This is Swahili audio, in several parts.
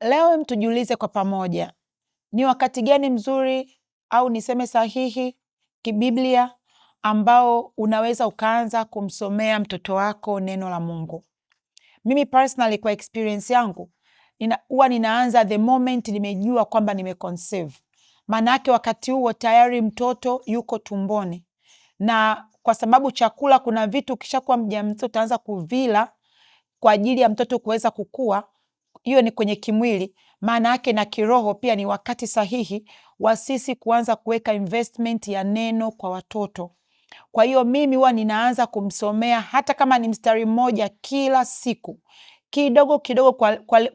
Leo tujiulize kwa pamoja, ni wakati gani mzuri au niseme sahihi kibiblia ambao unaweza ukaanza kumsomea mtoto wako neno la Mungu? Mimi personally kwa experience yangu huwa ninaanza the moment nimejua kwamba nimeconceive. Maanake wakati huo tayari mtoto yuko tumboni, na kwa sababu chakula, kuna vitu ukishakuwa mjamzito utaanza kuvila kwa ajili ya mtoto kuweza kukua. Hiyo ni kwenye kimwili, maana yake na kiroho pia ni wakati sahihi wa sisi kuanza kuweka investment ya neno kwa watoto. Kwa hiyo mimi huwa ninaanza kumsomea hata kama ni mstari mmoja kila siku, kidogo kidogo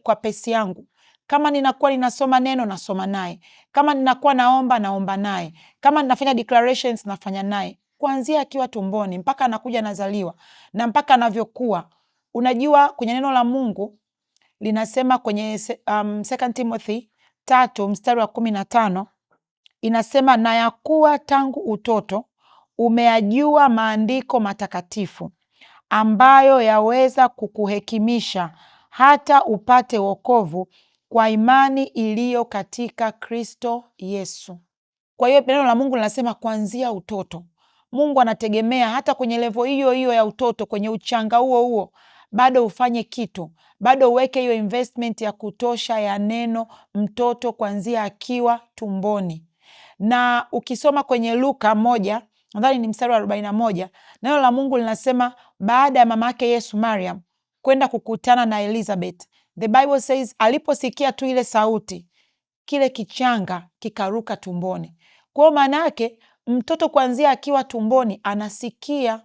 kwa pesi yangu. Kama ninakuwa ninasoma neno, nasoma naye. Kama ninakuwa naomba naye. Kama ninafanya declarations, nafanya naye. Kuanzia akiwa tumboni mpaka anakuja nazaliwa na mpaka anavyokuwa. Unajua kwenye neno la Mungu linasema kwenye 2 Timothy 3 mstari wa 15 inasema, na ya kuwa tangu utoto umeyajua maandiko matakatifu ambayo yaweza kukuhekimisha hata upate wokovu kwa imani iliyo katika Kristo Yesu. Kwa hiyo neno la Mungu linasema kuanzia utoto. Mungu anategemea hata kwenye levo hiyo hiyo ya utoto, kwenye uchanga huo huo, bado ufanye kitu, bado uweke hiyo investment ya kutosha ya neno mtoto kuanzia akiwa tumboni. Na ukisoma kwenye Luka 1, nadhani ni mstari wa 41, neno la Mungu linasema baada ya mamake Yesu Mariam kwenda kukutana na Elizabeth, the Bible says aliposikia tu ile sauti, kile kichanga kikaruka tumboni. Kwa hiyo maana yake mtoto kuanzia akiwa tumboni anasikia.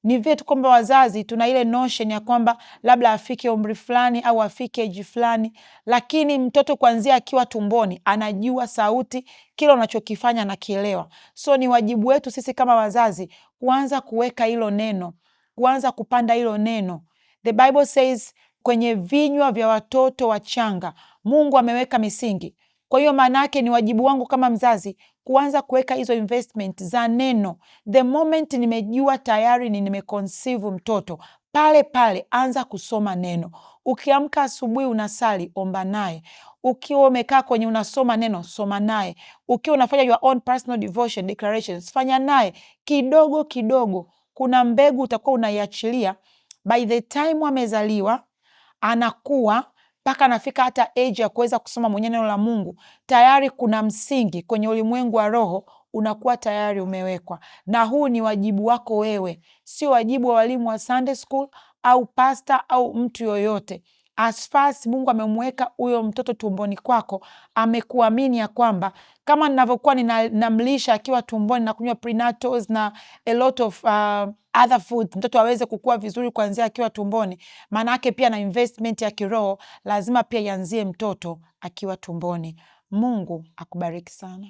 Ni vile tu kwamba wazazi tuna ile notion ya kwamba labda afike umri fulani au afike age fulani, lakini mtoto kuanzia akiwa tumboni anajua sauti, kile unachokifanya anakielewa. So ni wajibu wetu sisi kama wazazi kuanza kuweka hilo neno, kuanza kupanda hilo neno. The Bible says kwenye vinywa vya watoto wachanga Mungu ameweka misingi. Kwa hiyo maana yake ni wajibu wangu kama mzazi kuanza kuweka hizo investment za neno. The moment nimejua tayari ni nimeconceive mtoto, pale pale anza kusoma neno. Ukiamka asubuhi unasali, omba naye. Ukiwa umekaa kwenye unasoma neno, soma naye. Ukiwa unafanya your own personal devotion declarations, fanya naye kidogo kidogo. Kuna mbegu utakuwa unaiachilia, by the time amezaliwa anakuwa mpaka anafika hata age ya kuweza kusoma mwenye neno la Mungu, tayari kuna msingi kwenye ulimwengu wa roho unakuwa tayari umewekwa. Na huu ni wajibu wako wewe, sio wajibu wa walimu wa Sunday school au pastor au mtu yoyote. As far as Mungu amemweka huyo mtoto tumboni kwako, amekuamini ya kwamba kama ninavyokuwa ninamlisha akiwa tumboni na kunywa prenatals na a lot of other food, mtoto aweze kukua vizuri kuanzia akiwa tumboni, maana yake pia na investment ya kiroho lazima pia ianzie mtoto akiwa tumboni. Mungu akubariki sana.